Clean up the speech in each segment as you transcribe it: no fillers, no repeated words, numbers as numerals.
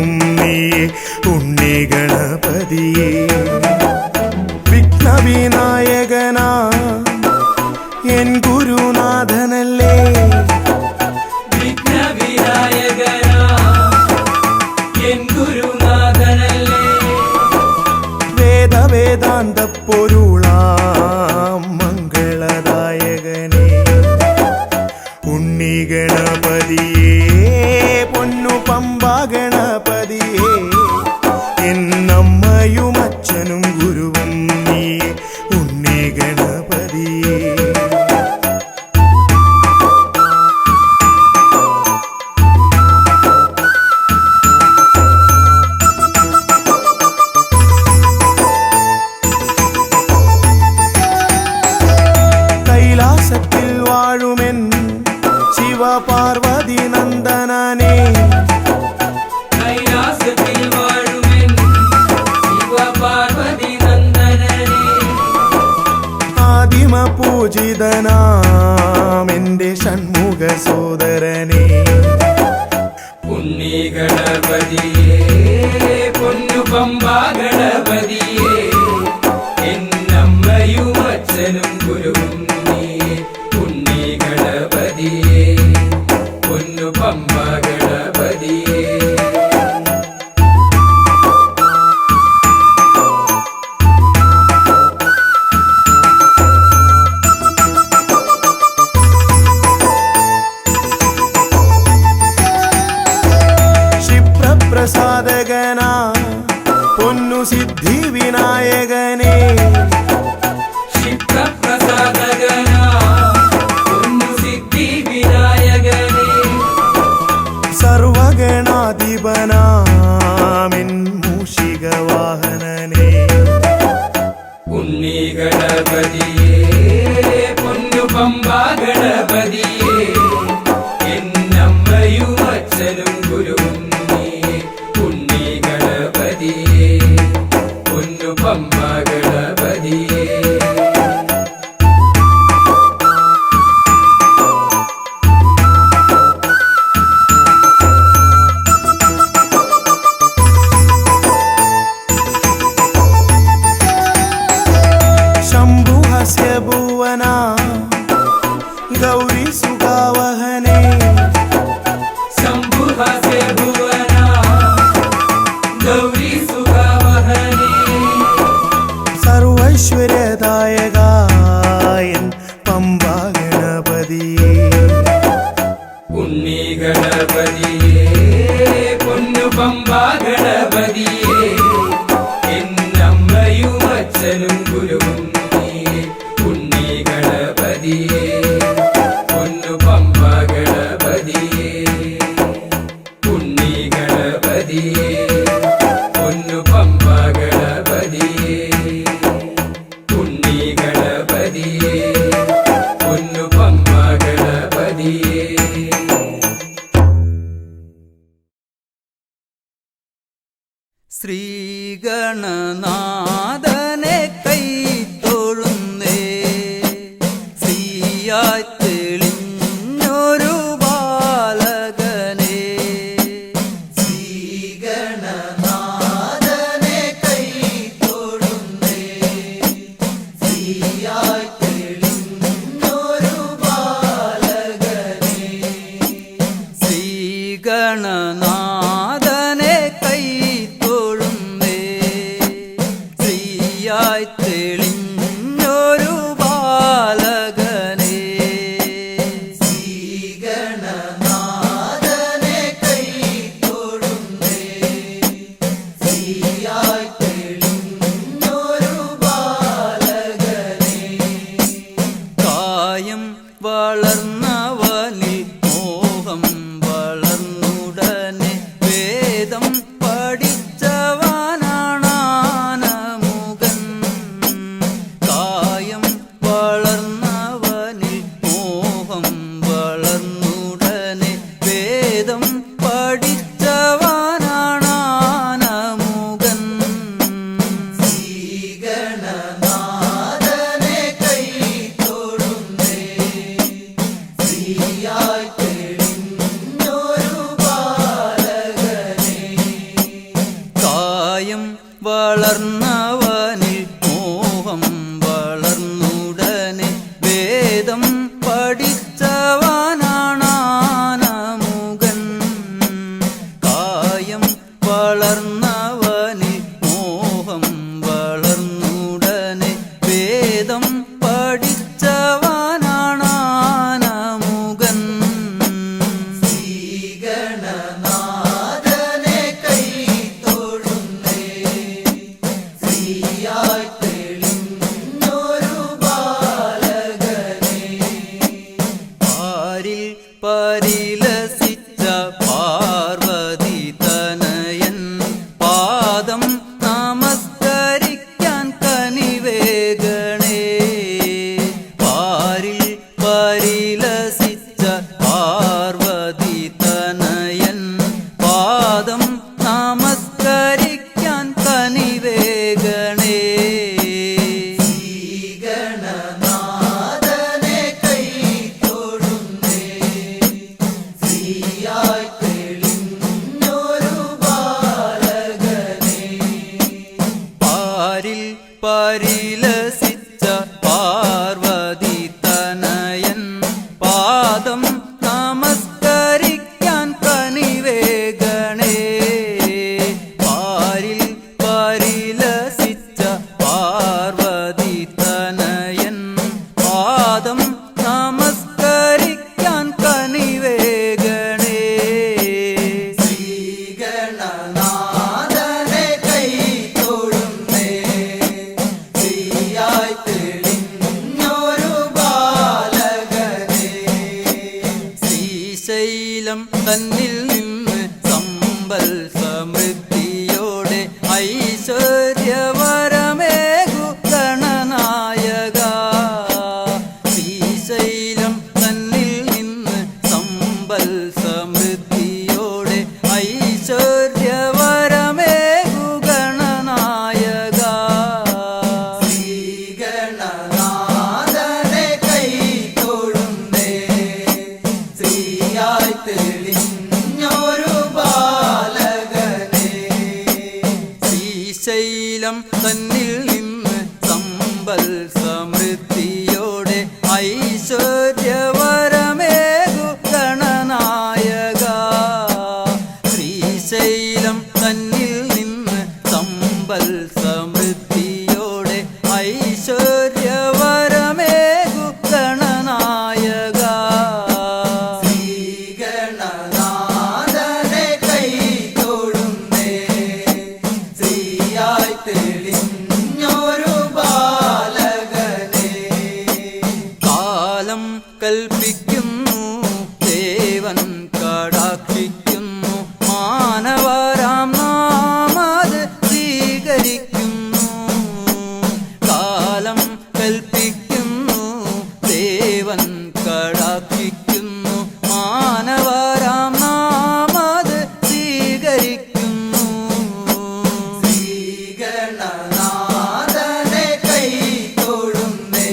ഗുരുവും നീയേ ഉണ്ണി ഗണപതിയേ. വിഘ്നവിനായകനാ N ഗുരുനാഥനല്ലേ, വിഘ്നവിനായകനാ N ഗുരുനാഥനല്ലേ. വേദവേദാന്ത പൊരുളാം മംഗളദായകനേ ഉണ്ണി ഗണപതിയേ പൊന്നു പമ്പാ ഗണപതിയേ. എന്നമ്മയും അച്ഛനും ഗുരുവും നീയേ ഉണ്ണി ഗണപതിയേ. കൈലാസത്തിൽ വാഴുമെൻ ശിവപാർവതി നന്ദനനേ, കൈലാസത്തിൽ വാഴുമെൻ ശിവപാർവതി നന്ദനനേ. ആദിമ പൂജിതനാം എന്റെ ഷൺമുഖ സോദരനേ ഉണ്ണി ഗണപതിയേ പൊന്നു പമ്പാ ഗണപതിയേ. എന്നമ്മയും അച്ഛനും ഗുരുവും നീയേ ഉണ്ണി ഗണപതിയേ പൊന്നു പമ്പാ ഗണപതിയേ. ക്ഷിപ്രപ്രസാദകനാ പൊന്നു സിദ്ധി വിനായകനേ, ക്ഷിപ്രപ്രസാദകനാ പൊന്നു സിദ്ധി വിനായകനേ. സർവഗണാധിപനാമിൻ മൂഷിക വാഹനനേ ഉണ്ണി ഗണപതിയേ പൊന്നു പമ്പാ ഗണപതിയേ. എന്നമ്മയും അച്ഛനും ഗുരുവും നീയേ ഉണ്ണി ഗണപതിയേ പൊന്നു പമ്പാ ഗണപതിയേ. ശംഭുഹസ്യ ഭുവനാ ഗൗരി സുഖാവഹനേ, ശംഭുഹസ്യ ഭുവനാ ഗൗരി സുഖാവഹനേ. സർവൈശ്വര്യദായകായൻ പമ്പാ ഗണപതിയേ ഉണ്ണി ഗണപതിയേ പൊന്നു പമ്പാ ഗണപതിയേ. എന്നമ്മയും അച്ഛനും ഗുരുവും നീയേ ഉണ്ണി ഗണപതിയേ പൊന്നു പമ്പാ ഗണപതിയേ. ഉണ്ണി ഗണപതിയേ പൊന്നു പമ്പാ ഗണപതിയേ. ഉണ്ണി ഗണപതിയേ പൊന്നു പമ്പാ ഗണപതിയേ. ശ്രീഗണനാഥനെ കൈ തൊഴുന്നേ, ശ്രീയായി തെളിഞ്ഞൊരു ബാലകനെ. ശ്രീഗണനാഥനെ കൈ തൊഴുന്നേ, ശ്രീയായി തെളിഞ്ഞൊരു ബാലകനെ. ശ്രീഗണനാഥനെ കൈ തൊഴുന്നേ, ശ്രീ കായം വളർന്നവനിൽ മോഹം വളർന്നുടനെ വേദം പഠിച്ചവനാണാനമുകൻ. കായം വളർന്നവനിൽ മോഹം വളർന്നുടനെ വേദം പഠിച്ചവനാണാനമുകൻ. ശ്രീഗണനാഥനെ കൈ തൊഴുന്നേ ശ്രീയായി തെളിഞ്ഞൊരു ബാലകനെ. പാരിൽ പരിലസിച്ച പാർവതി തനയൻ പാദം നമസ്കരിക്കാൻ കനിവേഗണേ. പാരിൽ പരിലസിച്ച പാർവതി തനയൻ പാദം നമസ്കരിക്കാൻ കനിവേഗണേ. ശ്രീഗണനാഥനെ കൈ തൊഴുന്നേ ശ്രീയായി തെളിഞ്ഞൊരു ബാലകനെ. പാരിൽ പരിലസിച്ച പാർവതി തനയൻ പാദം നമസ്കരിക്കാൻ കനിവേഗണേ. പാരിൽ പരിലസിച്ച പാർവതി തനയൻ പാദം നമസ്കരിക്കാൻ കനിവേഗണേ. ശ്രീഗണനാഥനെ കൈ തൊഴുന്നേ ശ്രീയായി തെളിഞ്ഞൊരു ബാലകനെ. ശ്രീശൈലം തന്നിൽ നിന്ന് സമ്പൽ സമൃദ്ധിയോടെ ഐശ്വര്യവരമേകു ഗണനായക. ശ്രീശൈലം തന്നിൽ നിന്ന് സമ്പൽ സമൃദ്ധിയോടെ ഐശ്വര്യവരമേകു ഗണനായക. ശ്രീഗണനാഥനെ കൈ തൊഴുന്നേ ശ്രീയായി തെളിഞ്ഞൊരു ബാലകനെ. ശ്രീശൈലം തന്നിൽ നിന്ന് സമ്പൽ സമൃദ്ധിയോടെ ഐശ്വര്യവരമേകു ഗണനായക. ശ്രീശൈലം തന്നിൽ നിന്ന് സമ്പൽ സമൃദ്ധിയോടെ ഐശ്വര്യവരമേകു ഗണനായക. ശ്രീഗണനാഥനെ കൈ തൊഴുന്നേ ശ്രീയായി തെളിഞ്ഞൊരു ബാലകനെ. കാലം കൽപ്പിക്കുന്നു ദേവൻ കടാക്ഷിക്കുന്നു മാനവരാം നാമത് സ്വീകരിക്കുന്നു. കാലം കൽപ്പിക്കുന്നു ദേവൻ കടാക്ഷിക്കുന്നു മാനവരാം നാമത് സ്വീകരിക്കുന്നു. ശ്രീഗണനാഥനെ കൈ തൊഴുന്നേ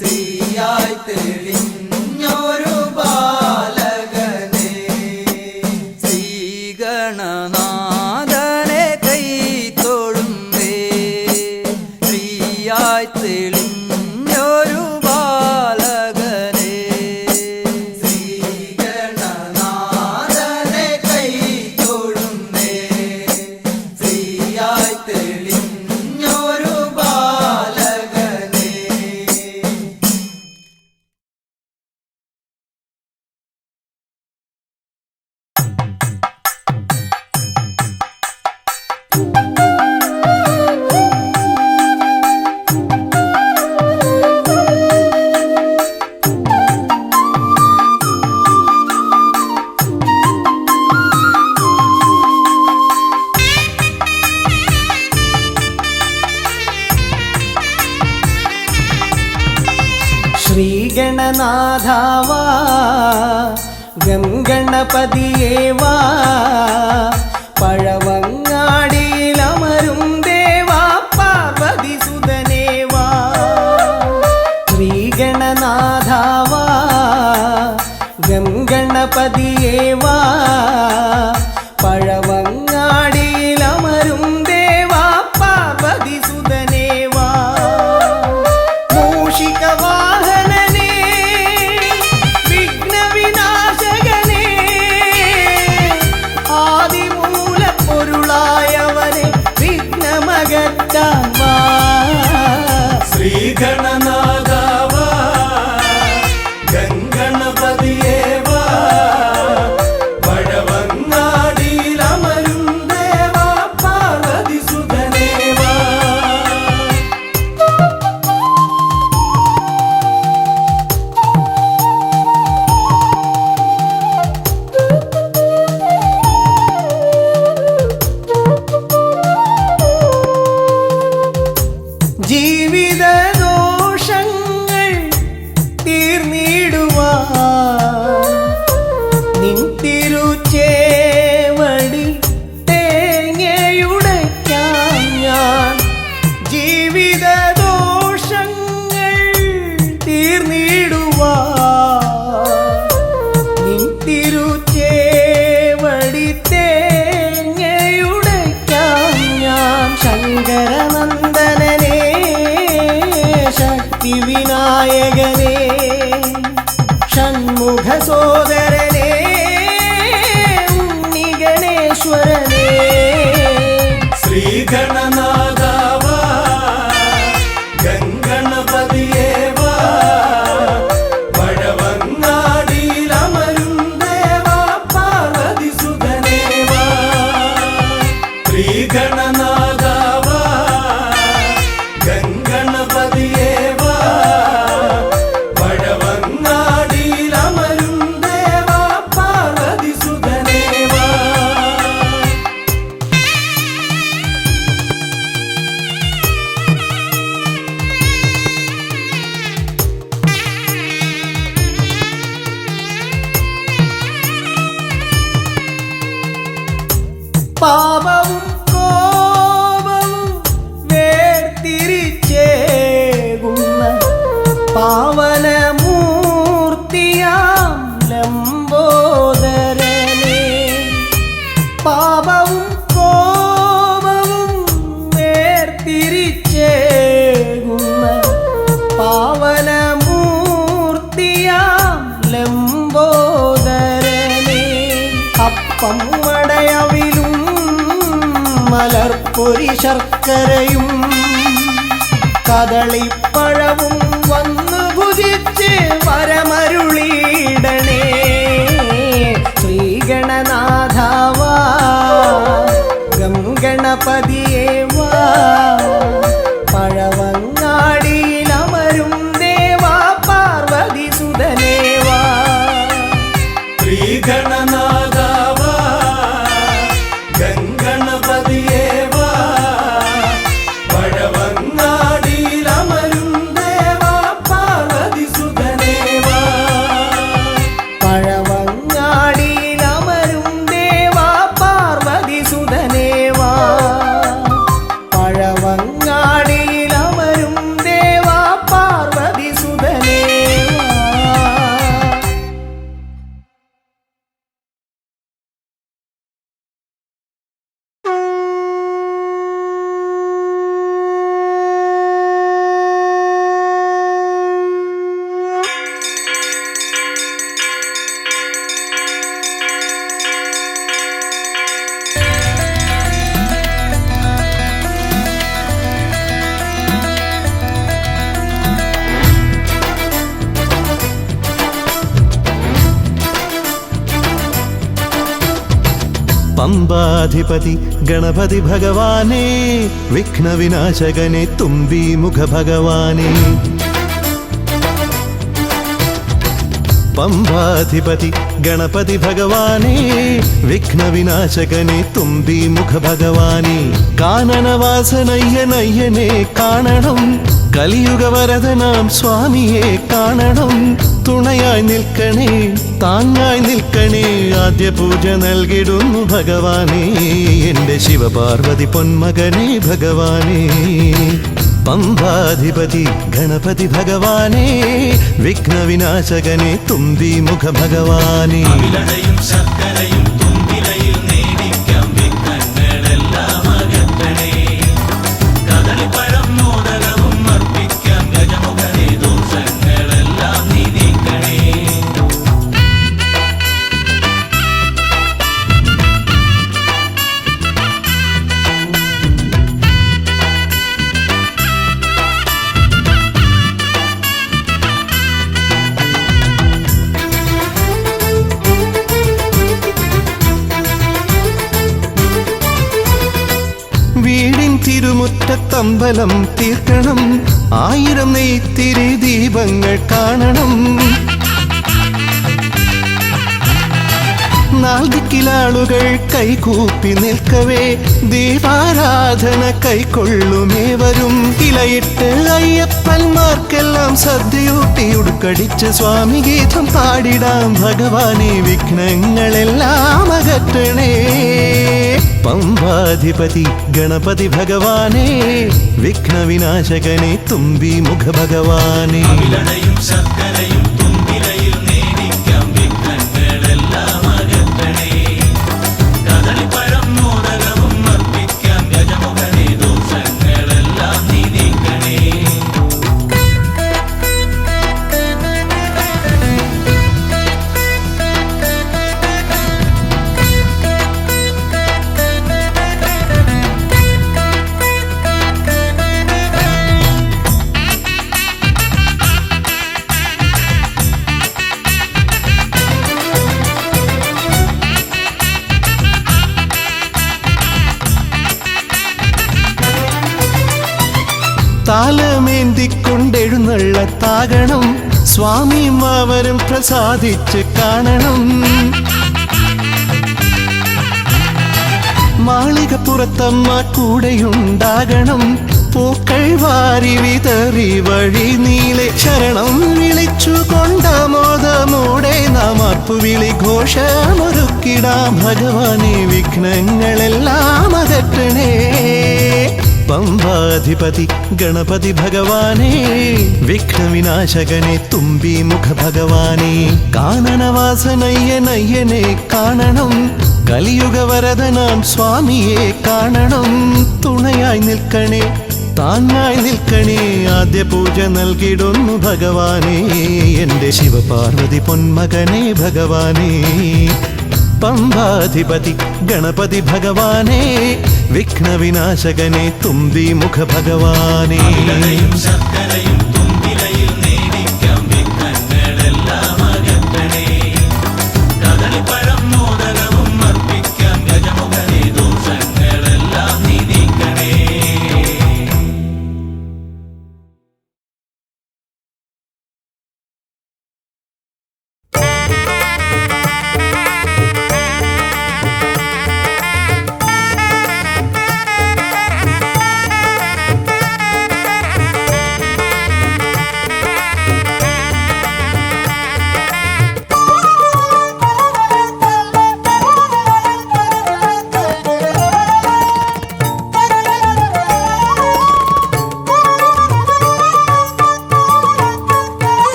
ശ്രീയായി തെളിഞ്ഞൊരു ബാലകനെ. ശ്രീഗണനാഥനെ കൈ തൊഴുന്നേ ശ്രീയായി തെളിഞ്ഞൊരു ബാലകനെ. ശ്രീഗണനാഥനെ കൈ തൊഴുന്നേ ശ്രീയായി തെളിഞ്ഞൊരു ബാലകനെ. ശ്രീഗണനാഥാവാ ഗംഗണപതിയേവാ പഴവങ്ങാടിയിലമരും ദേവാ പാർവതി സുതനേവാ. ശ്രീഗണനാഥാവാ ഗംഗണപതിയേവാ പഴവങ്ങാടിയിലമരും സർവേശ്വരനേ ശ്രീഗണനാഥാവാ ഗംഗണപതിയേവാ വടവങ്ങാടിയിലമരും ദേവാ പാർവതിസുതനേവാ ശ്രീഗണനാഥാവാ ഗംഗണപതിയേവാ വടവങ്ങാടിയിലമരും ദേവാ പാർവതിസുതനേവാ പാപവും കോപവും വേർതിരിച്ചേകുന്ന പാവനമൂർത്തിയാം ലംബോദരനേ പാപവും കോപവും വേർതിരിച്ചേകുന്ന പാവനമൂർത്തിയാം ലംബോദരനേ അപ്പം മടയവിലും മലർപ്പൊരി ശർക്കരയും കദളിപ്പഴവും വന്നു ഭുജിച്ച് വരമരുളിയിടണേ ശ്രീഗണനാഥാവാ ഗംഗണപതിയേവാ പഴവങ്ങാടിയിലമരും ദേവാ പാർവതിസുതനേവാ ശ്രീഗണനാഥാവാ ഗംഗണപതിയേവാ വടവങ്ങാടിയിലമരും ദേവാ പാർവതിസുതനേവാ പഴവങ്ങാടിയിലമരും ദേവാ പാർവതിസുതനേവാ പഴവങ്ങാടിയിലമരും ദേവാ പാർവതിസുതനേവാ പമ്പാധിപതി ഗണപതി ഭഗവാനേ വിഘ്നവിനാശകനെ തുമ്പി മുഖ ഭഗവാനേ പമ്പാധിപതി ഗണപതി ഭഗവാനേ വിഘ്നവിനാശകനെ തുമ്പി മുഖ ഭഗവാനേ കാനനവാസനയ്യനയ്യനെ കാണണം കലിയുഗവരദനാം സ്വാമിയെ കാണണം തുണയായി നിൽക്കണേ താങ്ങായി നിൽക്കണേ ആദ്യ പൂജ നൽകിടുന്നു ഭഗവാനേ എൻ്റെ ശിവപാർവതി പൊന്മകനേ ഭഗവാനേ പമ്പാധിപതി ഗണപതി ഭഗവാനേ വിഘ്നവിനാശകനെ തുമ്പി മുഖ ഭഗവാനേ ശർക്കരയും തുമ്പിലയിൽ നേടിക്കാം വിഘ്നങ്ങളെല്ലാം അകറ്റണേ കദളിപ്പഴം മോദകവും അർപ്പിക്കാം ഗജമുഖനെ ദോഷങ്ങളെല്ലാം നീ നീക്കണേ വീടിൻ തിരുമുറ്റത്തമ്പലം തീർക്കണം 1000 നെയ്ത്തിരി ദീപങ്ങൾ കാണണം നാൽദിക്കിലാളുകൾ കൈകൂപ്പി നിൽക്കവേ ദീപാരാധന കൈക്കൊള്ളുമേവരും ഇലയിട്ട് അയ്യപ്പന്മാർക്കെല്ലാം സദ്യയൂട്ടി ഉടുക്കടിച്ച് സ്വാമി ഗീതം പാടിടാം ഭഗവാനെ വിഘ്നങ്ങളെല്ലാം അകറ്റണേ പമ്പാധിപതി ഗണപതി ഭഗവാനേ വിഘ്നവിനാശകനെ തുമ്പി മുഖ ഭഗവാനേ ശർക്കരയും തുമ്പിലയിൽ നേടിക്കാം വിഘ്നങ്ങളെല്ലാം അകറ്റണേ കദളിപ്പഴം മോദകവും അർപ്പിക്കാം ഗജമുഖനെ ദോഷങ്ങളെല്ലാം നീ നീക്കണേ താലമേന്തിക്കൊണ്ടെഴുന്നള്ളത്താകണം സ്വാമിയും അവരും പ്രസാദിച്ച് കാണണം. മാളികപ്പുറത്തമ്മ കൂടെയുണ്ടാകണം പൂക്കൾ വാരി വിതറി വഴി നീളെ ശരണം വിളിച്ചു കൊണ്ടാമോദമോടെ നാം അർപ്പുവിളി ഘോഷമൊരുക്കിടാം. ഭഗവാനെ വിഘ്നങ്ങളെല്ലാം അകറ്റണേ. പമ്പാധിപതി ഗണപതി ഭഗവാനേ വിഘ്നവിനാശകനെ തുമ്പി മുഖ ഭഗവാനേ കാനനവാസനയ്യനയ്യനെ കാണണം. കലിയുഗവരദനാം സ്വാമിയെ കാണണം. തുണയായി നിൽക്കണേ താങ്ങായി നിൽക്കണേ ആദ്യ പൂജ നൽകിടുന്നു ഭഗവാനേ എൻ്റെ ശിവപാർവതി പൊന്മകനെ ഭഗവാനേ. പമ്പാധിപതി ഗണപതി ഭഗവാനേ വിഘ്നവിനാശകനെ തുമ്പി മുഖ ഭഗവാനേ. ശർക്കരയും തുമ്പിലയിൽ നേടിക്കാം വിഘ്നങ്ങളെല്ലാം അകറ്റണേ. കദളിപ്പഴം മോദകവും അർപ്പിക്കാം ഗജമുഖനെ ദോഷങ്ങളെല്ലാം നീക്കണേ.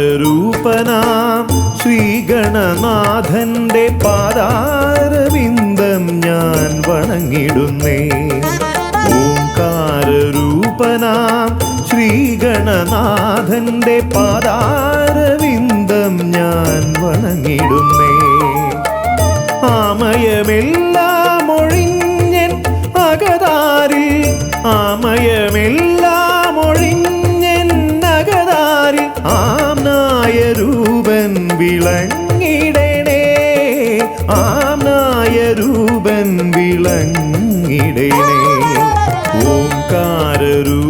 ഓംകാരരൂപനാം ശ്രീഗണനാഥന്റെ പാദാരവിന്ദം ഞാൻ വണങ്ങിടുന്നേ. ഓംകാരരൂപനാം ശ്രീഗണനാഥന്റെ പാദാരവിന്ദം ഞാൻ വണങ്ങിടുന്നേ. ആമയമെല്ലാം ഒഴിഞ്ഞൻ അകതാരിൽ ആമയമെല്ലാം ഒഴിഞ്ഞൻ അകതാരിൽ ആംനായ രൂപൻ വിളങ്ങിടണേ. ആംനായ രൂപൻ വിളങ്ങിടണേ. ഓംകാരരൂപനാം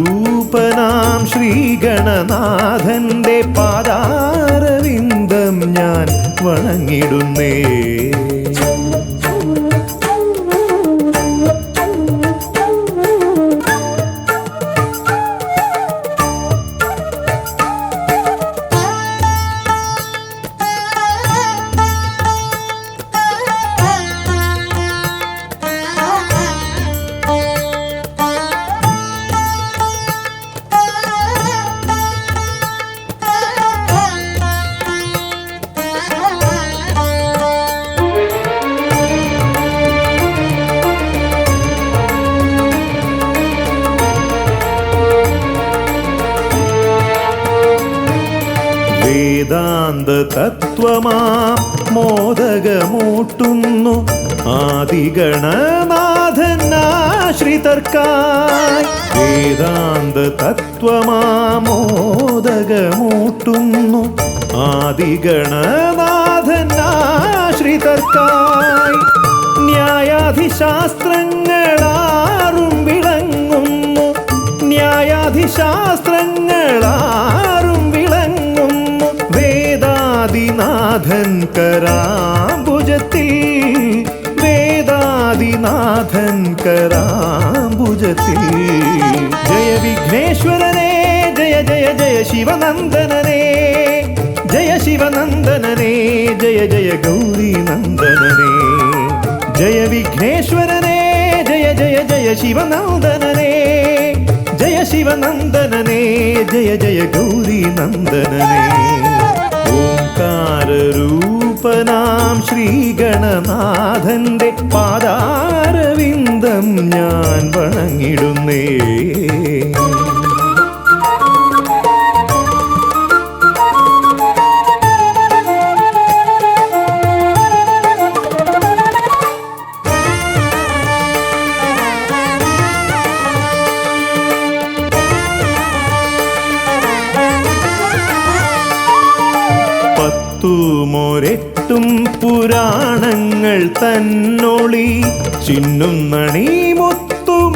ശ്രീഗണനാഥന്റെ പാദാരവിന്ദം ഞാൻ വണങ്ങിടുന്നേ. വേദാന്ത തത്വമാം മോദകമൂട്ടുന്നു ആദിഗണനാഥനാശ്രിതർക്കായി. വേദാന്ത തത്വമാം മോദകമൂട്ടുന്നു ആദിഗണനാഥനാശ്രിതർക്കായി. ന്യായാധിശാസ്ത്രങ്ങളാറും വിളങ്ങുന്നു ന്യായാധിശാസ്ത്രങ്ങളാറും വിളങ്ങുന്നു വേദാദിനാഥൻ കരാംബുജത്തിൽ. വേദാദിനാഥൻ കരാംബുജത്തിൽ. ജയ വിഘ്നേശ്വരനേ ജയ ജയ ജയ ശിവനന്ദനനേ. ജയ ശിവനന്ദനനേ ജയ ജയ ഗൗരീനന്ദനനേ. ജയ വിഘ്നേശ്വരനേ ജയ ജയ ജയ ശിവനന്ദനനേ. ജയ ശിവനന്ദനനേ ജയ ജയ ഗൗരീനന്ദനനേ. ഓംകാരരൂപനാം ശ്രീഗണനാഥന്റെ പാദാരവിന്ദം ഞാൻ വണങ്ങിടുന്നേ. ും പുരാണങ്ങൾ തന്നൊളി ചിന്നുന്നണി മുത്തുമാണിക്യങ്ങളായി.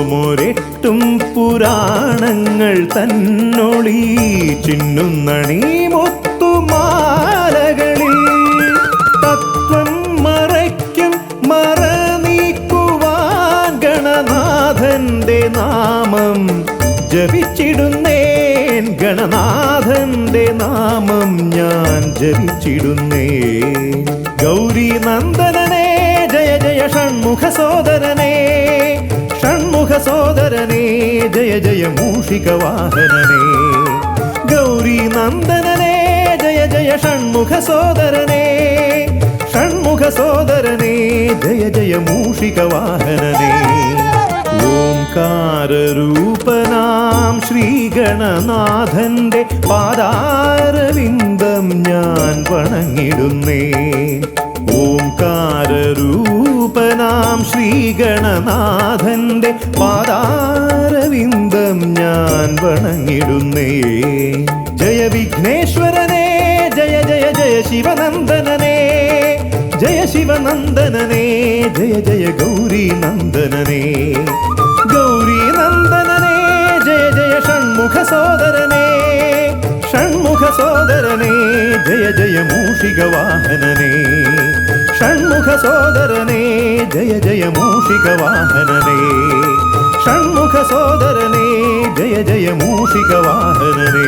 ഓമൊരെട്ടും പുരാണങ്ങൾ തന്നൊളി ചിന്നുന്നണീ മുത്തുമാലകളിൽ തത്വം മറയ്ക്കും മറ നീക്കുവാൻ ഗണനാഥന്റെ നാമം ജപിച്ചിടുന്നേൻ ഗണനാഥന്റെ നാമം ഞാൻ ജപിച്ചിടുന്നേൻ ഗൗരി നന്ദനനേ ജയ ജയ ഷൺമുഖ സോദരനേ ഷൺമുഖ സോദരനേ ജയ ജയ മൂഷിക വാഹനനേ ഗൗരി നന്ദനനേ ജയ ജയ ഷൺമുഖ സോദരനേ ഷൺമുഖ സോദരനേ ജയ ജയ മൂഷിക വാഹനനേ ഓംകാരരൂപനാം ശ്രീഗണനാഥന്റെ പാദാരവിന്ദം ഞാൻ വണങ്ങിടുന്നേ ഓംകാരരൂപനാം ശ്രീഗണനാഥന്റെ പാദാരവിന്ദം ഞാൻ വണങ്ങിടുന്നേ ജയ വിഘ്നേശ്വരനേ ജയ ജയ ജയ ശിവനന്ദനനേ ജയ ശിവനന്ദനനേ ജയ ജയ ഗൗരി നന്ദനനേ ഗൗരി നന്ദനനേ ജയ ജയ ഷൺമുഖ സോദരനേ ഷൺമുഖ സോദരനേ ജയ ജയ മൂഷിക വാഹനനേ ഷൺമുഖ സോദരനേ ജയ ജയ മൂഷിക വാഹനനേ ഷൺമുഖ സോദരനേ ജയ ജയ മൂഷിക വാഹനനേ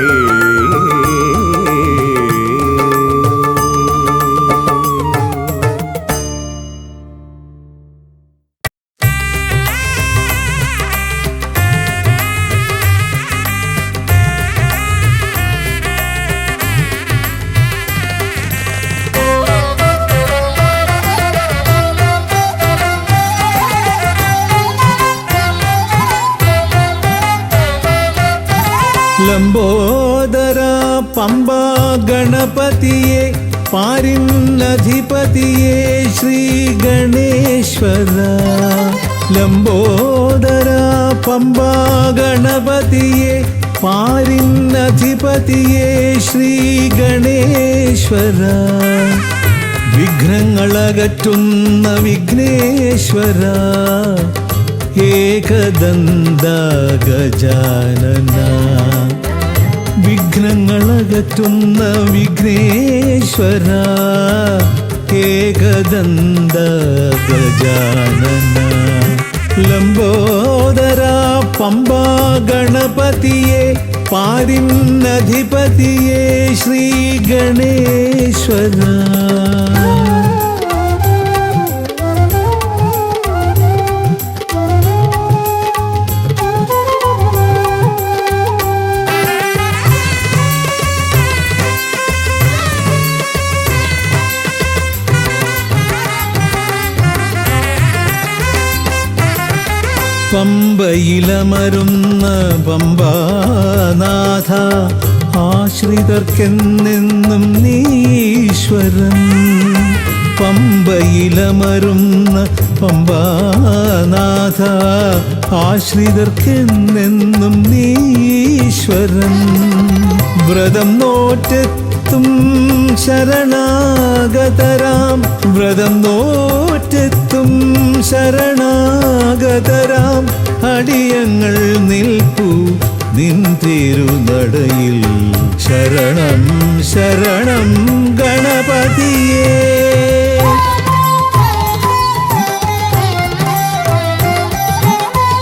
ലംബോദര പമ്പ ഗണപതിയെ പാരിന്നധിപതിയെ ശ്രീ ഗണേശ്വര ലംബോദര പമ്പ ഗണപതിയെ പാരിന്നധിപതിയെ ശ്രീ ഗണേശ്വര വിഘ്നങ്ങളകറ്റുന്ന വിഘ്നേശ്വര ഏകദന്ത ഗജാനന വിഘ്നങ്ങളകറ്റുന്ന വിഘ്നേശ്വര ഏകദന്ത ഗജാനന ലംബോദര പമ്പ ഗണപതിയെ പാരിന്നധിപതിയെ ശ്രീ ഗണേശ്വര പമ്പയിലമരുന്ന പമ്പാനാഥ ആശ്രിതർക്കെന്നെന്നും നീശ്വരൻ പമ്പയിലമരുന്ന പമ്പാനാഥ ആശ്രിതർക്കെന്നെന്നും നീശ്വരൻ വ്രതം നോറ്റെത്തും ശരണാഗതരാം വ്രതം നോറ്റെത്തും ശരണാഗതരാം അടിയങ്ങൾ നിൽപ്പു നിൻ തിരുനടയിൽ ശരണം ശരണം ഗണപതിയേ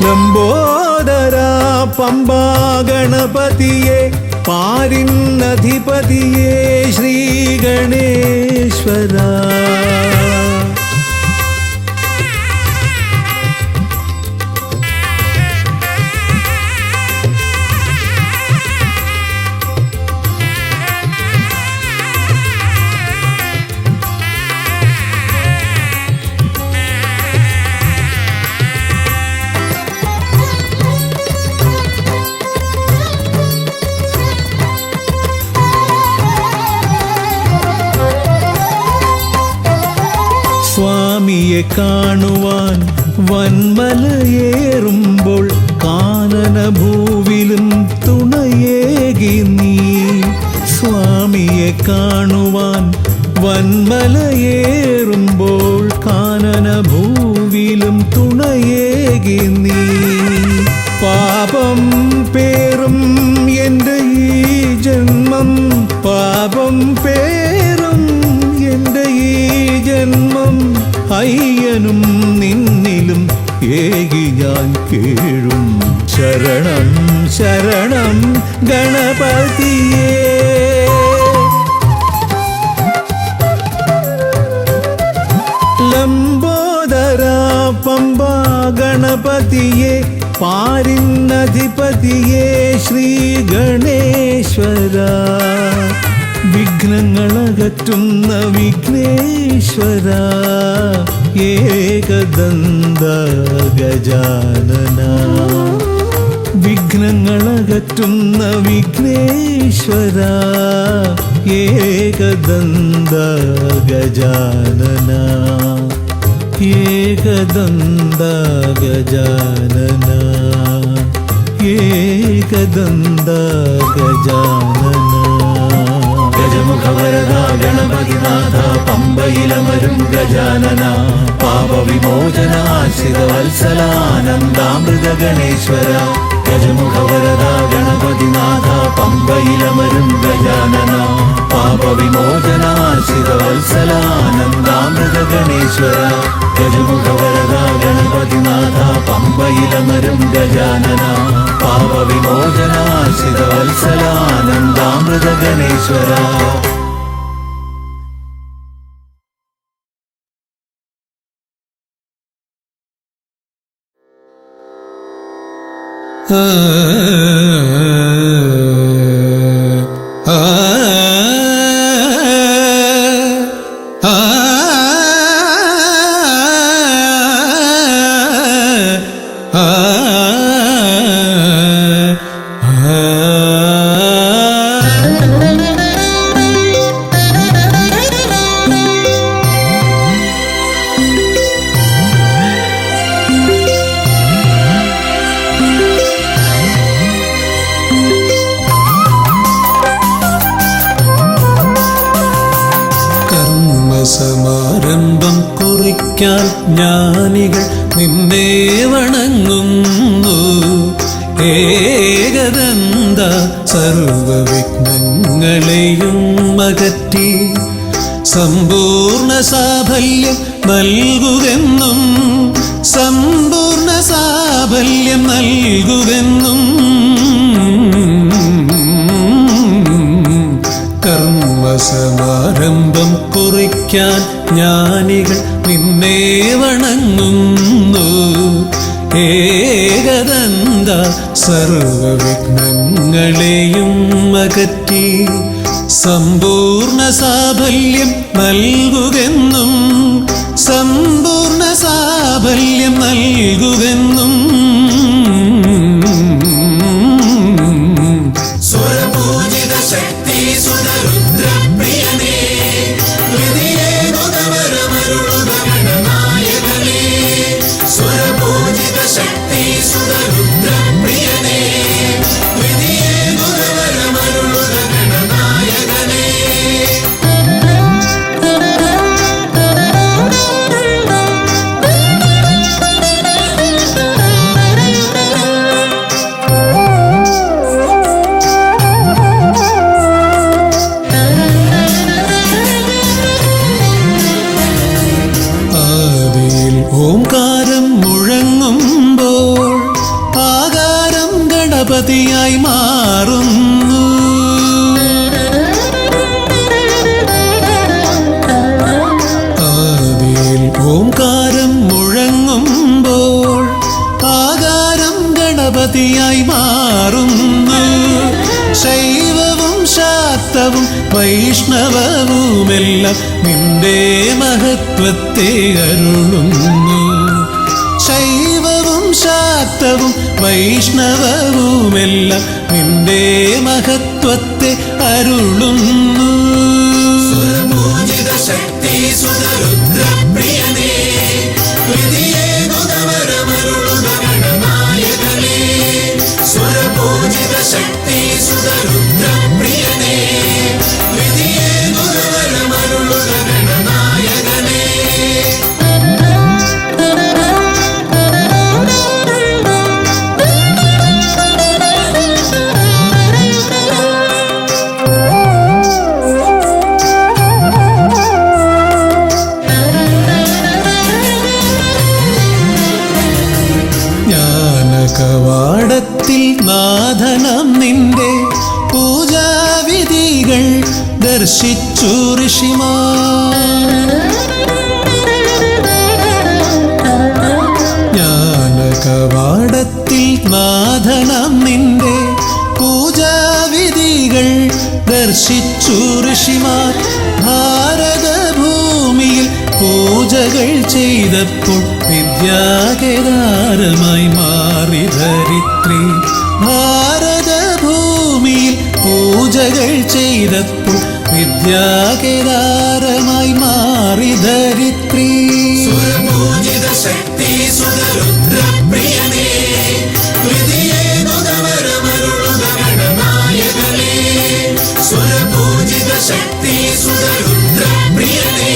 ലംബോദര പമ്പ ഗണപതിയെ പാരിന്നധിപതിയെ ശ്രീ ഗണേശ്വര സ്വാമിയെ കാണുവാൻ വന്മലയേറുമ്പോൾ കാനനഭൂവിലും തുണയേകി നീ സ്വാമിയെ കാണുവാൻ വന്മലയേറുമ്പോൾ കാനനഭൂവിലും തുണയേകി നീ പാപം പേറും എൻ്റെ ഈ ജന്മം, പാപം പേറും എൻ്റെ ഈ ജന്മം, അയ്യനും നിന്നിലും ഏകി ഞാൻ കേഴും. ശരണം ശരണം ഗണപതിയേ. ലംബോദര പമ്പ ഗണപതിയേ, പാരിന്നധിപതിയേ ശ്രീ ഗണേശ്വര, വിഘ്നങ്ങളകറ്റുന്ന വിഘ്നേശ്വര, ഏകദന്ത ഗജാനന, വിഘ്നങ്ങളകറ്റുന്ന വിഘ്നേശ്വര, ഏകദന്ത ഗജാനന, ഏകദന്ത ഗജാനന, ഏകദന്ത ഗജാനന. ഗജമുഖവരദ ഗണപതിനാഥ പമ്പയിലമരും ഗജാനന, പാപവിമോചനാശ്രിതവത്സലാനന്ദാമൃത ഗണേശ്വര. ഗജമുഖവരദ ഗണപതിനാഥ പമ്പയിലമരും ഗജാനന, പാപവിമോചനാശ്രിതവത്സലാനന്ദാമൃത ഗണേശ്വര. ഗജമുഖവരദ ഗണപതിനാഥ പമ്പയിലമരും ഗജാനന, പാപവിമോചനാശ്രിതവത്സലാനന്ദാമൃത ഗണേശ്വര. സമാരംഭം കുറിക്കാൻ ജ്ഞാനികൾ നിന്നെ വണങ്ങുന്നു. ഏകദന്ത സർവവിഘ്നങ്ങളെയും അകറ്റി സമ്പൂർണ്ണ സാഫല്യം നൽകുകെന്നും, സമ്പൂർണ്ണ സാഫല്യം നൽകുകെന്നും. കർമ്മസമാരംഭം കുറിക്കാൻ ജ്ഞാനികൾ നിന്നെ വണങ്ങുന്നു. ഏകദന്ത സർവവിഘ്നങ്ങളെയും അകറ്റി സമ്പൂർണ്ണ സാഫല്യം നൽകുകെന്നും, സമ്പൂർണ്ണ സാഫല്യം നൽകുകെന്നും. സ്വരപൂജിത ശക്തി സുതരുദ്രപ്രിയനേ, ഹൃദയേകുതവരമരുളുക ഗണനായകനേ. സ്വരപൂജിത ശക്തി സുതരുദ്രപ്രിയനേ, ഹൃദയേകുതവരമരുളുക ഗണനായകനേ. ഓംകാരം മുഴങ്ങുമ്പോൾ ആകാരം ഗണപതിയായി മാറുന്നു. ആദിയിൽ ഓംകാരം മുഴങ്ങുമ്പോൾ ആകാരം ഗണപതിയായി മാറുന്നു. ശൈവവും ശാക്തവും വൈഷ്ണവവുമെല്ലാം നിന്റെ മഹത്വത്തെ അരുളുന്നു. ശൈവവും ശാക്തവും വൈഷ്ണവവുമെല്ലാം നിന്റെ മഹത്വത്തെ അരുളുന്നു. സ്വരപൂജിത ശക്തി സുതരുദ്രപ്രിയനേ, ഹൃദയേകുതവരമരുളുക ഗണനായകനേ. സ്വരപൂജിത ശക്തി സുതരുദ്രപ്രിയനേ, ഹൃദയേകുതവരമരുളുക ഗണനായകനേ. ഋഷിമാർ. ജ്ഞാനകവാടത്തിൽ നാഥനാം നിന്റെ പൂജാവിധികൾ ദർശിച്ചു ഋഷിമാർ. ഭാരതഭൂമിയിൽ പൂജകൾ ചെയ്തപ്പോൾ വിദ്യാകേദാരമായി മാറി ധരിത്രി. ഭാരതഭൂമിയിൽ പൂജകൾ ചെയ്തപ്പോൾ വിദ്യാകേദാരമായി മാറി ധരിത്രി. സുരപൂജിത ശക്തി സുതരുദ്രപ്രിയനേ ഹൃദയേനുദവരമരുളുക ഗണനായകനേ. സുരപൂജിത ശക്തി സുതരുദ്രപ്രിയനേ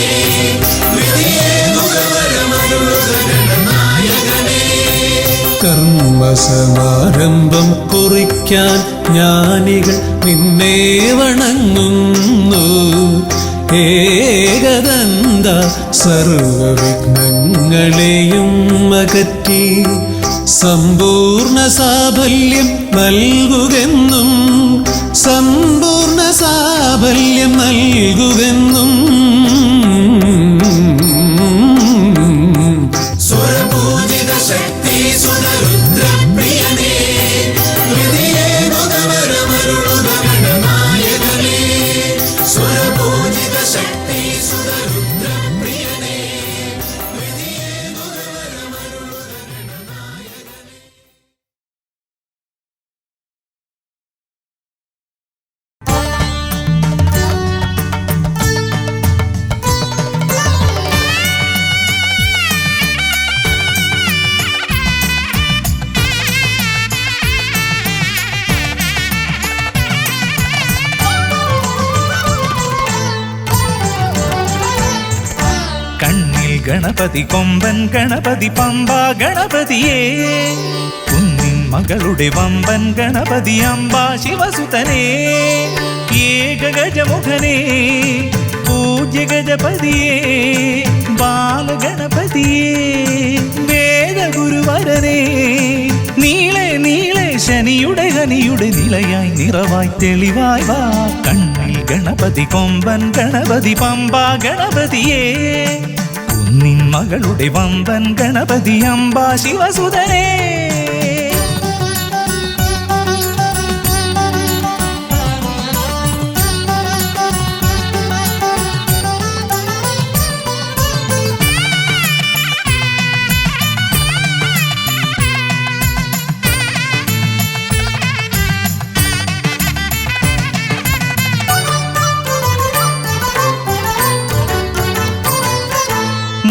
ഹൃദയേനുദവരമരുളുക ഗണനായകനേ. കർമ്മസമാരംഭം കുറിക്കാൻ ജ്ഞാനികൾ നിന്നെ വണങ്ങുന്നു. ഏകദന്ത സർവവിഘ്നങ്ങളെയും അകറ്റി സമ്പൂർണ്ണ സാഫല്യം നൽകുകെന്നും സമ്പൂർണ്ണ സാഫല്യം നൽകുകെന്നും. സുരപൂജിത ശക്തി സുതരുദ്രപ്രിയനേ ഹൃദയേനുദവരമരുളുക ഗണനായകനേ. സുരപൂജിത ശക്തി സുതരുദ്രപ്രിയനേ ഹൃദയേനുദവരമരുളുക ഗണനായകനേ. കണ്ണിൽ ഗണപതി കൊമ്പൻ ഗണപതി പമ്പ ഗണപതിയേ. കുന്നിൻ മകളുടെ വമ്പൻ ഗണപതി അമ്പ ശിവസുതനേ. ഏകഗജമുഖനേ പൂജ്യ ഗജപതിയേ. ബാലഗണപതിയേ വേദഗുരുവരനേ. നീളെ നീളെ ശനിയുടെ ഹനിയുടെ നിലയായി നിറവായി തെളിവായി വാ. കണ്ണിൽ ഗണപതി കൊമ്പൻ ഗണപതി പമ്പ ഗണപതിയേ. കുന്നിൻ മകളുടെ വമ്പൻ ഗണപതി അമ്പ ശിവസുതനേ.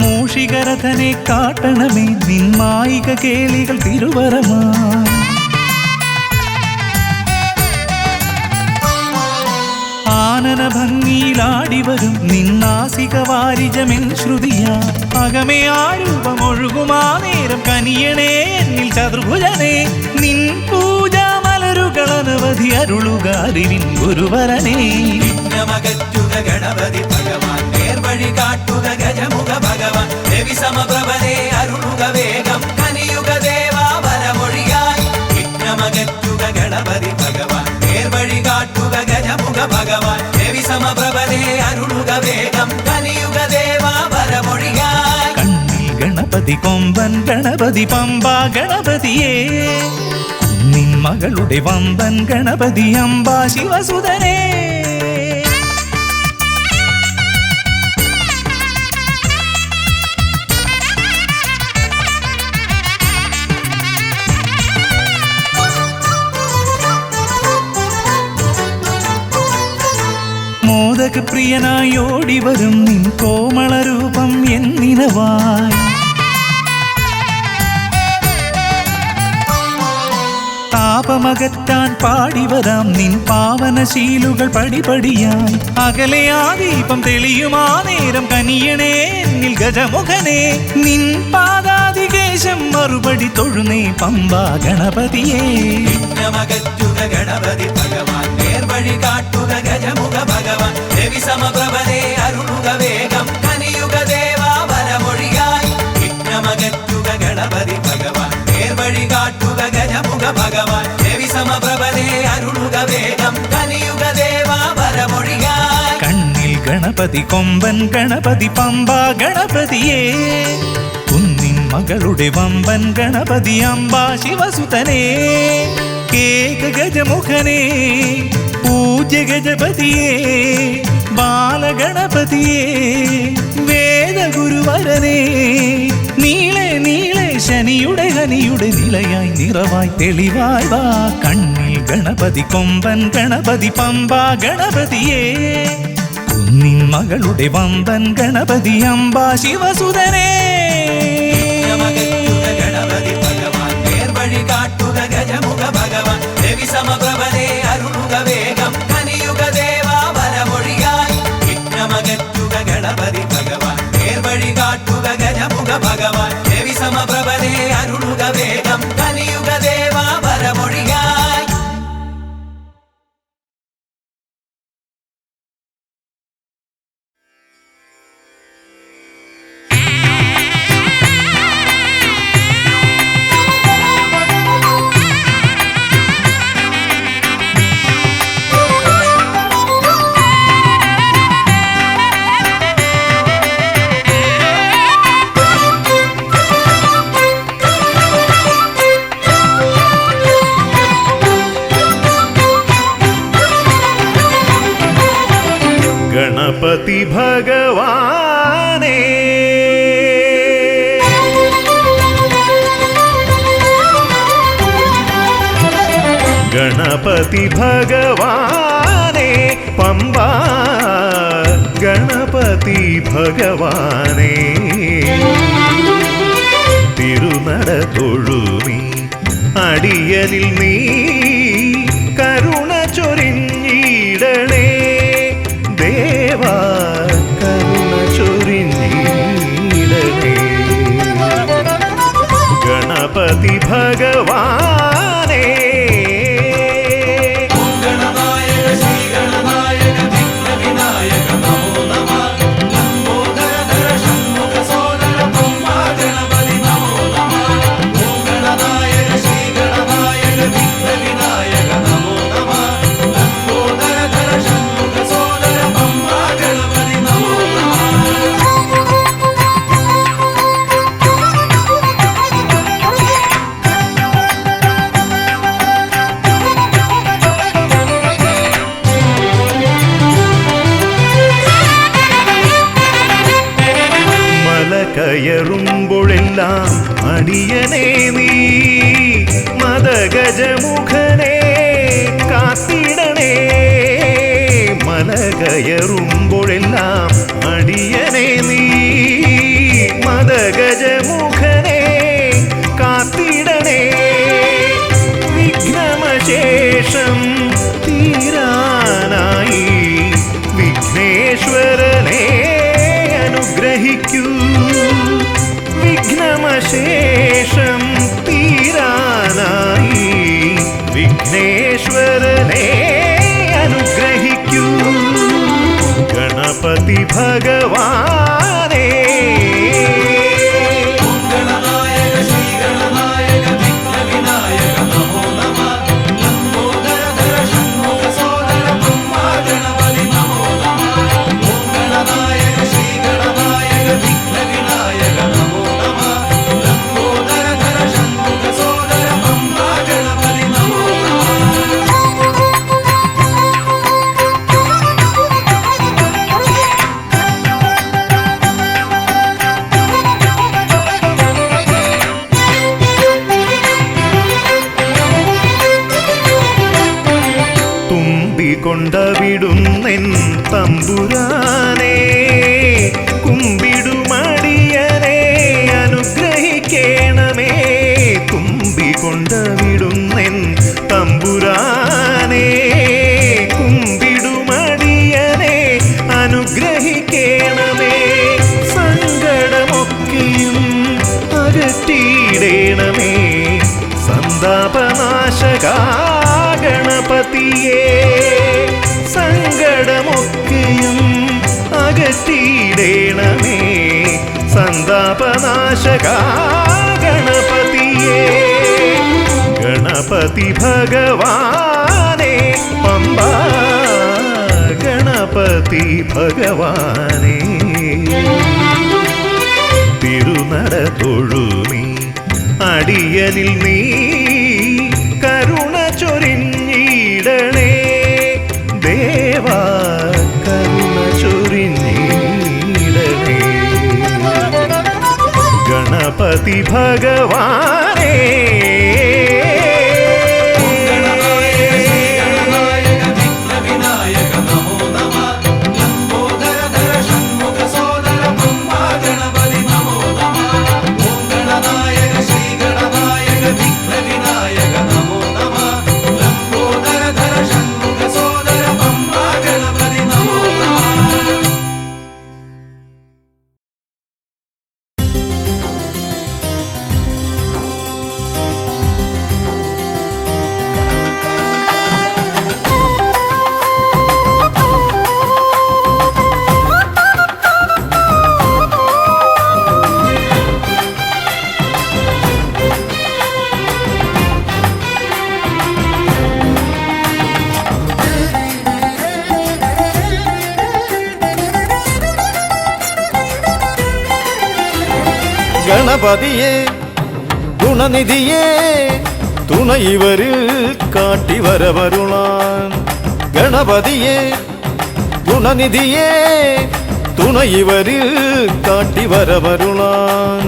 മൂഷികരഥനെ കാട്ടണമേ നിന്മായിക കേളികൾ തിരുവരമാ. ആനന ഭംഗിയിലാടിവരും നിന്നാസിക വാരിജമെൻ ശ്രുതിയാ. അകമേ ആരൂപമൊഴുകുമാ നേരം കനിയണേ എന്നിൽ ചതുർഭുജനേ. നിൻ പൂജാ മലരുകളനവധി അരുളുക അറിവിൻ ഗുരുവരനേ. വിഘ്നമകറ്റുക ഗണപതി ഭഗവാൻ നേർവഴി കാട്ടുക ഗജമുഖ ഭഗവാൻ. രവി സമപ്രഭനെ അരുളുക വേഗം കനിയുക ദേവാ വരമൊഴിയായി. വിഘ്നമകറ്റുക ഗണപതി ഭഗവാൻ നേർവഴി കാട്ടുക ഗജമുഖ ഭഗവാൻ. രവി സമപ്രഭനെ അരുളുക വേഗം കനിയുക ദേവാ വരമൊഴിയായി. കണ്ണിൽ ഗണപതി കൊമ്പൻ ഗണപതി പമ്പ ഗണപതിയേ. കുന്നിൻ മകളുടെ വമ്പൻ ഗണപതി അമ്പ ശിവസുതനേ. മോദകപ്രിയനായി ഓടിവരും നിൻ കോമളരൂപം എന്നിനവായി. താപമകറ്റാൻ പാടിവരാം നിൻ പാവനശീലുകൾ പടിപടിയായി. അകലെ ആ ദീപം തെളിയുമാ നേരം കനിയണേ എന്നിൽ ഗജമുഖനേ. നിൻ പാദാതികേശം മറുപടി തൊഴുന്നേ പമ്പ ഗണപതിയേ. വിഘ്നമകറ്റുക ഗണപതി ഭഗവാൻ നേർവഴി കാട്ടുക ഗജമുഖ ഭഗവാൻ. രവി സമപ്രഭനെ അരുളുക വേഗം കനിയുക ദേവാ വരമൊഴിയായി. വിഘ്നമകറ്റുക ഗണപതി ഭഗവാൻ നേർവഴി കാട്ടുക ഗജമുഖ ഭഗവാൻ. രവി സമപ്രഭനെ അരുളുക വേഗം കനിയുക ദേവാ വരമൊഴിയായി. കണ്ണിൽ ഗണപതി ഗണപതി കൊമ്പൻ ഗണപതി പമ്പ ഗണപതിയേ കുന്നിൻ മകളുടെ വമ്പൻ ഗണപതി അംബ ശിവസുതനേ കേക ഗജമുഖനേ പൂജ്യ ഗജപതിയേ ബാലഗണപതിയേ വേദഗുരുവരനേ നീളെ നീളെ ശനിയുടെ ഹനിയുടെ നിലയായി നിറവായി തെളിവായി വാ കണ്ണിൽ ഗണപതി കൊമ്പൻ ഗണപതി പമ്പ ഗണപതിയേ കുന്നിൻ മകളുടെ വമ്പൻ ഗണപതി അംബ ശിവസുതനേ ഗണപതി ഭഗവാൻ നേർവഴി കാട്ടുക ഗജമുഖ ഭഗവാൻ രവി സമപ്രഭനെ അരുളുക വേഗം കനിയുക ദേവാ വരമൊഴിയായി വിഘ്നമകറ്റുക ഗണപതി ഭഗവാൻ നേർവഴി കാട്ടുക ഗജമുഖ ഭഗവാൻ രവി സമപ്രഭനെ അരുളുക വേഗം കനിയുക ദേവാ വരമൊഴിയായി. ഗണപതി ഭഗവാനേ ഗണപതി ഭഗവാനേ പമ്പ ഗണപതി ഭഗവാനേ തിരുനട തൊഴുമി അടിയനിൽ നീ കരുണ ചൊരിഞ്ഞിടണേ ദേവാ കരുണ ചൊരിഞ്ഞിടണേ ഗണപതി ഭഗവാനേ കയറുമ്പോഴെല്ലാം അടിയനേ നീ മദഗജമുഖനെ കാത്തിടണേ മല കയറുമ്പോഴെല്ലാം അടിയനേ നീ മദഗജമുഖനെ കാത്തിടണേ വിഘ്നമശേഷം തീരാനായി വിഘ്നേശ്വരനെ അനുഗ്രഹിക്കൂ വിഘ്നമശേഷം തീരാനായി വിഘ്നേശ്വരനെ അനുഗ്രഹിക്കൂ ഗണപതി ഭഗവാനേ കൊണ്ടവിടുന്നെൻ തമ്പുരാനെ കുമ്പിടുമടിയനെ അനുഗ്രഹിക്കണമേ കുമ്പികൊണ്ടവിടുന്നെൻ തമ്പുരാനെ കുമ്പിടുമടിയനെ അനുഗ്രഹിക്കണമേ സങ്കടമൊക്കെയും അകറ്റിയിടണമേ സന്താപനാശകാ ഗണപതിയേ സങ്കടമൊക്കെയും അകറ്റിയിടണമേ സന്താപനാശകാ ഗണപതിയേ ഗണപതി ഭഗവാനേ പമ്പ ഗണ ഗണപതി ഭഗവാനേ തിരുനട തൊഴുമീ അടിയനിൽ നീ കരുണ ചൊരിഞ്ഞിടണേ ദേവാ കരുണ ചൊരിഞ്ഞിടണേ ഗണപതി ഭഗവാനേ ഗണപതിയെ ഗുണനിധിയെ തുണയിവരിൽ കാട്ടിവരവരുളാൻ ഗണപതിയെ ഗുണനിധിയെ തുണയിവരിൽ കാട്ടിവരവരുളാൻ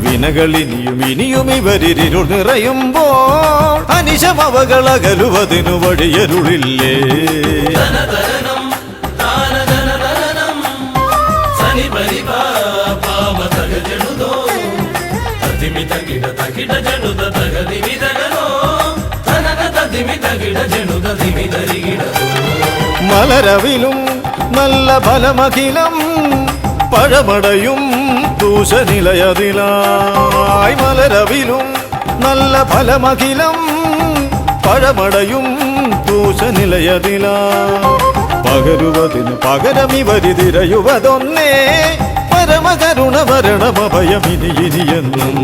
വിനകളിനിയും ഇനിയും ഇവരിരുൾ നിറയുമ്പോൾ അനിശമവകളകലുവതിനു വഴിയരുളില്ലേ മലരവിലും നല്ല ഫലമഖിലം പഴമടയും ദൂഷനിലയതിലായി മലരവിലും നല്ല ഫലമഖിലം പഴമടയും ദൂഷനിലയതിലാ പകരുവതിന് പകരമിവരിതിരയുവതൊന്നേ പരമകരുണ ഭരണമഭയമിനി ഇനിയെന്നും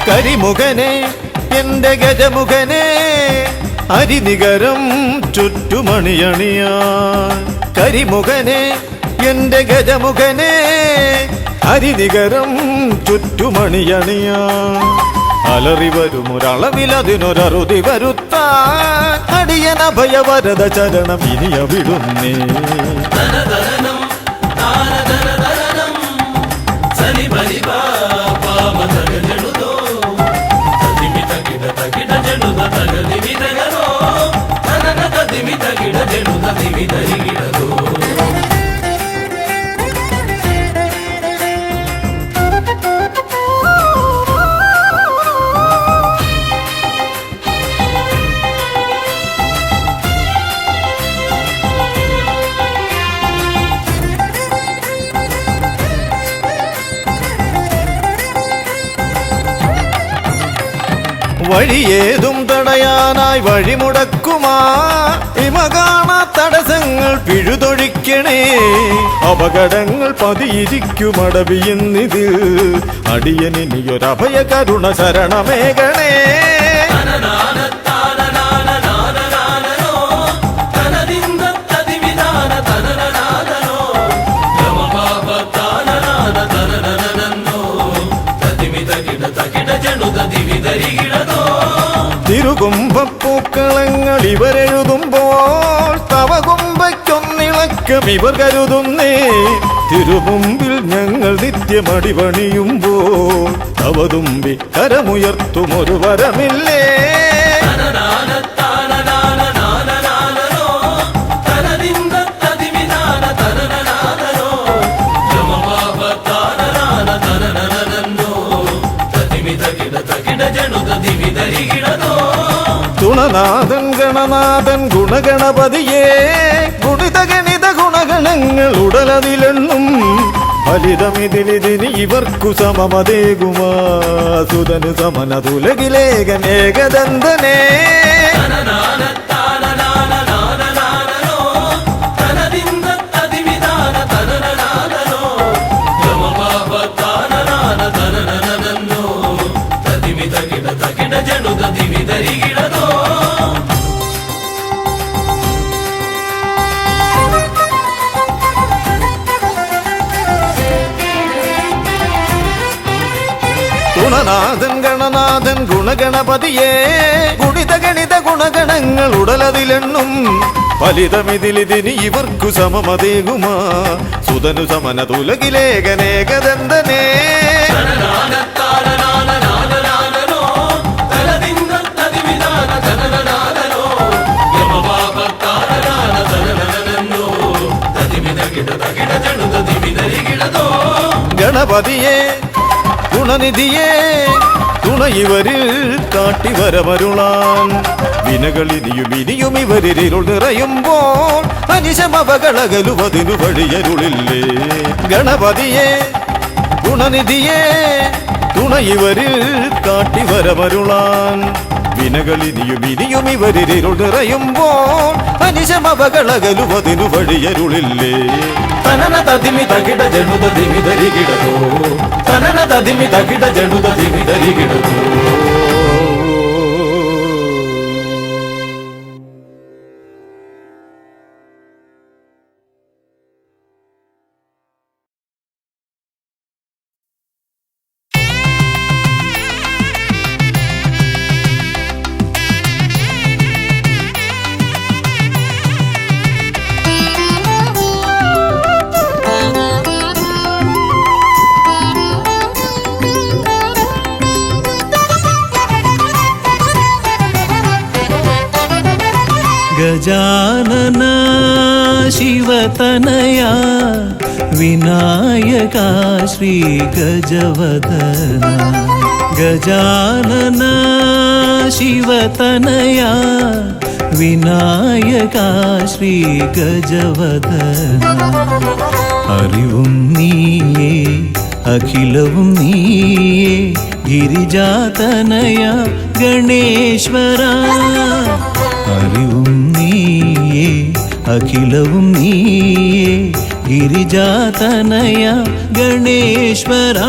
കരിമുഖനെ എന്റെ ഗജമുഖനെ അരിനികരം ചുറ്റുമണിയണിയാൻ കരിമുഖനെ എന്റെ ഗജമുഖനെ അരിനികരം ചുറ്റുമണിയണിയാൻ അലറി വരുമൊരളവിലതിനൊരറുതി വരുത്താൻ അടിയനഭയവരദ ചരണം ഇനിയ വിടുന്നേ വഴിയേതും തടയാനായി വഴിമുടക്കുമാ ഇമകാണ തടസ്സങ്ങൾ പിഴുതൊഴിക്കണേ അപകടങ്ങൾ പതിയിരിക്കുമടവിയെന്നിതിൽ അടിയനിയൊരഭയ കരുണ ശരണമേകണേ തിരുകുംഭപ്പൂക്കളങ്ങൾ ഇവരെഴുതുമ്പോൾ തവകുംഭയ്ക്കൊന്നിളക്കം ഇവർ കരുതുന്നേ തിരുമുമ്പിൽ ഞങ്ങൾ നിത്യമടിപണിയുമ്പോൾ തവതുമ്പി കരമുയർത്തുമൊരു വരമില്ലേ തുണനാഥൻ ഗണനാഥൻ ഗുണഗണപതിയേ ഗുണിത ഗണിത ഗുണഗണങ്ങൾ ഉടലതിലെണ്ണും ഫലിതമിതിലിതിന് ഇവർക്കു സമമതേകുമാ സുതനു സമനതുലകിലേകൻ ഏകദന്തനേ തനദിൻ ഗുണനാഥൻ ഗണനാഥൻ ഗുണഗണപതിയേ ഗുണിത ഗണിത ഗുണഗണങ്ങൾ ഉടലതിലെണ്ണും ഫലിതമിതിലിതിനി ഇവർക്കു സമമതേകുമാ സുതനു സമന തുലകിലേകനേകദന്തനേ ഗണപതിയേ ഗുണനിധിയേ തുണ ഇവരിൽ കാട്ടിവരമരുളാൻ വിനകളിനിയും ഇനിയും ഇവരിരുൾ നിറയുമ്പോൾ അനിശമവകളകലുവതിനു വഴിയരുളില്ലേ ഗണപതിയേ ഗുണനിധിയേ തുണ ഇവരിൽ കാട്ടിവരമരുളാൻ വിനകളിനിയും ഇനിയും ഇവരിരുൾ നിറയുമ്പോൾ അനിശമവകളകലുവതിനു വഴിയരുളില്ലേ തനന തതിമി തകിട ജനുത ദിമിതരികിടതോ തനന തതിമി തകിട ജനുത ദിമിതരികിടതോ गजानना शिवतनया विनायका श्री गजवदना गजानना शिवतनया विनायका श्री गजवदना അറിവും നീയേ അഖിലവും നീയേ ഗിരിജാതനയ ഗണേശ്വര അറിവും നീയേ അഖിലവും നീയേ ഗിരിജാതനയ ഗണേശ്വര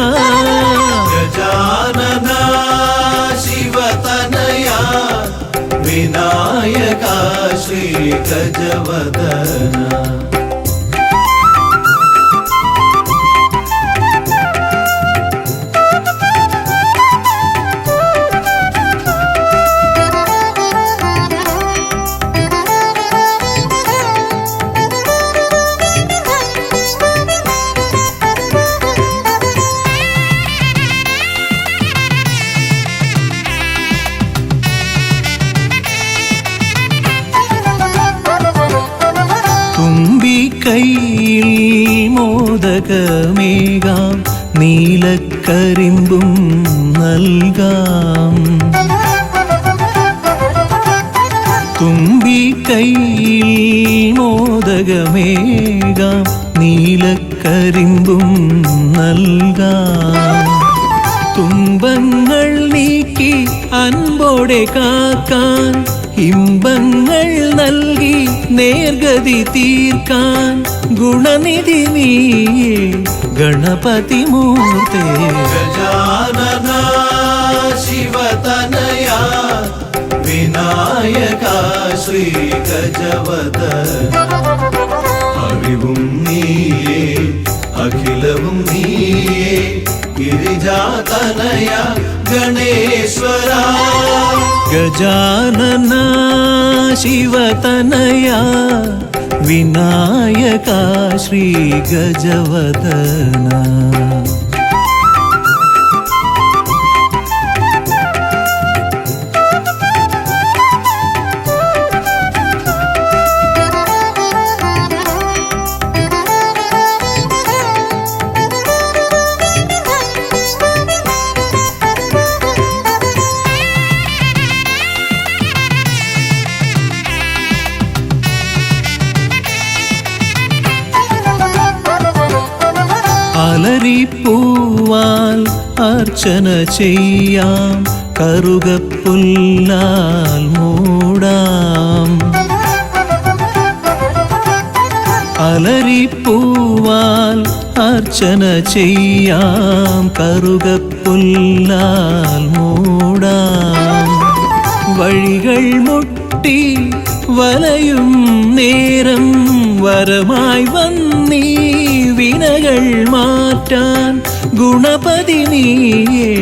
ഗജാനന ശിവതനയ വിനായക ശ്രീ ഗജവദന കൈയിൽ മോദകമേകാം നീലക്കരിമ്പും നൽകാം തുമ്പിക്കൈയിൽ മോദകമേകാം നീലക്കരിമ്പും നൽകാം തുമ്പങ്ങൾ നീക്കി അൻപോടെ കാക്കാൻ ഇമ്പങ്ങൾ നൽകി നേർഗതി തീർക്കാൻ ഗുണനിധി നീയേ ഗണപതി മൂർത്തേ ഗജാനന ശിവതനയ വിനായക ശ്രീ ഗജവദന അറിവും നീയേ അഖിലവും നീയേ ഗിരിജാതനയ ഗണേശ്വര ഗജാനന ശിവതനയ വിനായക ശ്രീ ഗജവദന അലരിപ്പൂവാൽ അർച്ചന ചെയ്യാം കറുകപ്പുല്ലാൽ മൂടാം അലരിപ്പൂവാൽ അർച്ചന ചെയ്യാം കറുകപ്പുല്ലാൽ മൂടാം വഴികൾ മുട്ടി വലയും നേരം വരമായി വന്നീ വിനകൾ മാറ്റാൻ ഗുണപതി നീയേ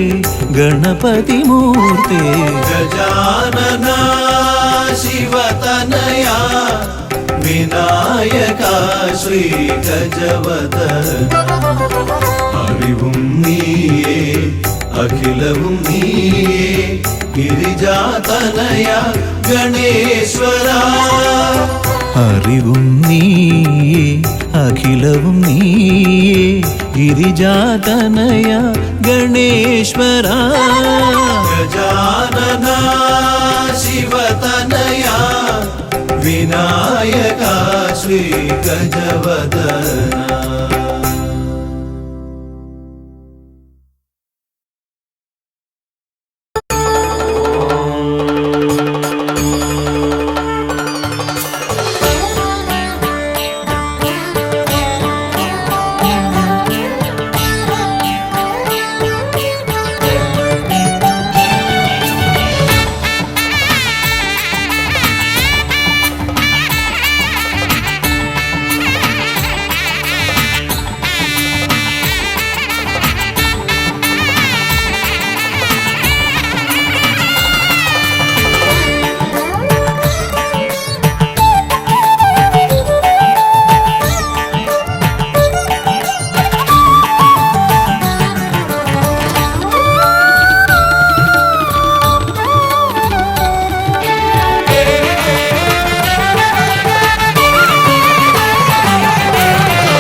ഗണപതിമൂർത്തേ ഗജാനന ശിവതനയാ വിനായക ശ്രീ ഗജവദന അറിവും നീയേ അഖിലവും നീയേ ഗിരിജാതനയ ഗണേശ്വര അറിവും നീയേ അഖിലവും നീയേ ഗിരിജാതനയ ഗണേശ്വര ഗജാനന ശിവതനയ വിനായക ശ്രീ ഗജവദന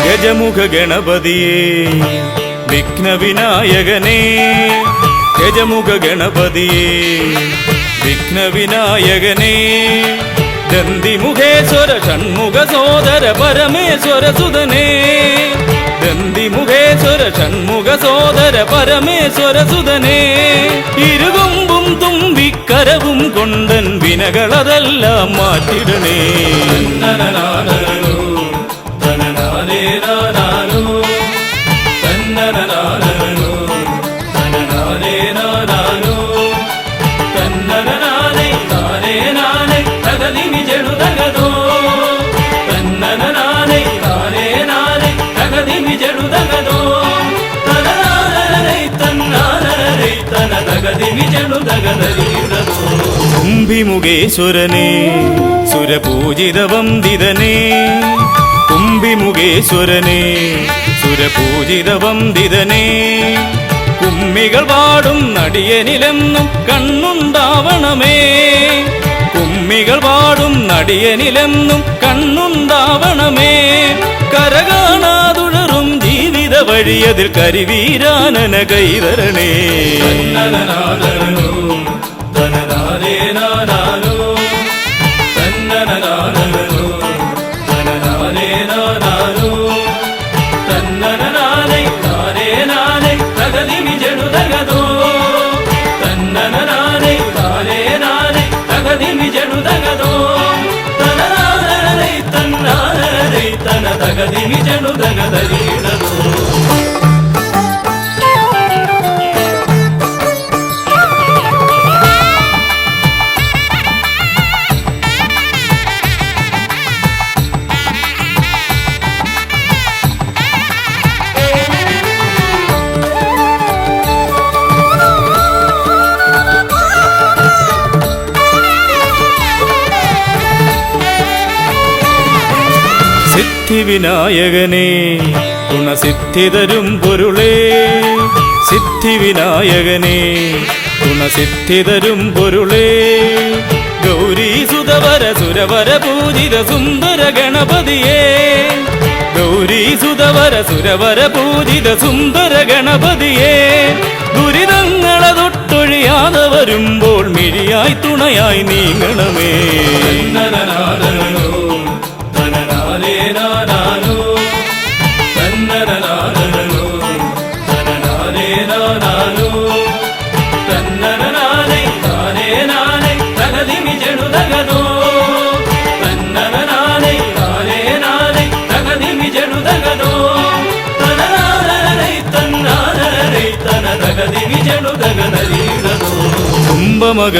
ഗജമുഖ ഗണപതിയേ വിഘ്നവിനായകനേ ഗജമുഖ ഗണപതിയേ വിഘ്നവിനായകനേ ദന്തിമുഖേശ്വര ഷൺമുഖ സോദര പരമേശ്വര സുതനേ ദന്തിമുഖേശ്വര ഷൺമുഖ സോദര പരമേശ്വര സുതനേ ഇരുകൊമ്പും തുമ്പിക്കരവും കൊണ്ടൻ വിനകളതെല്ലാം മാറ്റിടണേ കുംഭിമുഖേശ്വരനേ സുരപൂജിത വന്ദിതനേ കുംഭിമുഖേശ്വരനേ സുരപൂജിത വന്ദിതനേ കുമ്മികൾ പാടും നടിയനിലെന്നും കണ്ണുണ്ടാവണമേ കുമ്മികൾ പാടും നടിയനിലെന്നും കണ്ണുണ്ടാവണമേ കരകാണാതുഴറും ജീവിത വഴിയതിൽ കരിവീരാനന കൈതരണേ സിദ്ധിവിനായകനേ ഗുണസിദ്ധിതരും പൊരുളേ സിദ്ധിവിനായകനേ ഗുണസിദ്ധിതരും പൊരുളേ ഗൗരീസുതവര സുരവര പൂജിത സുന്ദര ഗണപതിയേ ഗൗരീസുതവര സുരവര പൂജിത സുന്ദര ഗണപതിയേ ദുരിതങ്ങളെ തൊട്ടൊഴിയാതെ വരുമ്പോൾ മിഴിയായി തുണയായി നീങ്ങണമേ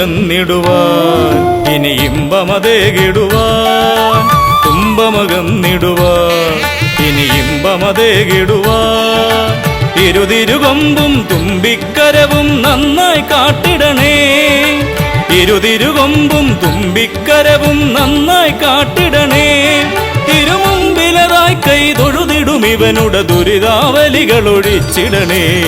തുമ്പമകന്നിടുവാൻ ഇനി ഇമ്പമതേകിടുവാൻ തുമ്പമകന്നിടുവാൻ ഇനി ഇമ്പമതേകിടുവാൻ ഇരുതിരുകൊമ്പും തുമ്പിക്കരവും നന്നായി കാട്ടിടണേ. ഇരുതിരുകൊമ്പും തുമ്പിക്കരവും നന്നായി കാട്ടിടണേ. തിരുമുമ്പിലതായി കൈ തൊഴുതിടും ഇവനുടെ ദുരിതാവലികൾ ഒഴിച്ചിടണേ.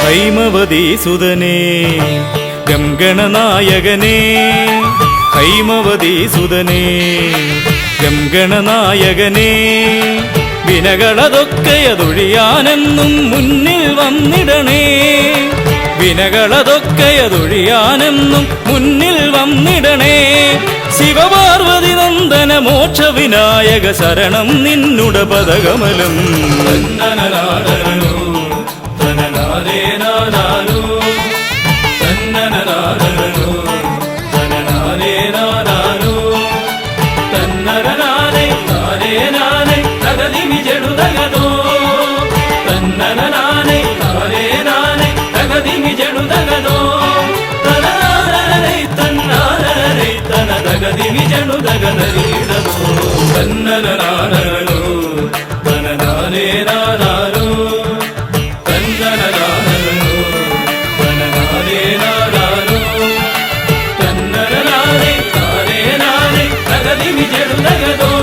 ഹൈമവതി സുതനേ ഗംഗണനായകനേ. ഹൈമവതി സുതനേ ഗംഗണനായകനേ. വിനകളതൊക്കെയതൊഴിയാനെന്നും മുന്നിൽ വന്നിടണേ. വിനകളതൊക്കെയതൊഴിയാനെന്നും മുന്നിൽ വന്നിടണേ. ശിവപാർവതി നന്ദന മോക്ഷ വിനായക ശരണം നിന്നുട പദകമലം. తగదిమి చెడు తగదో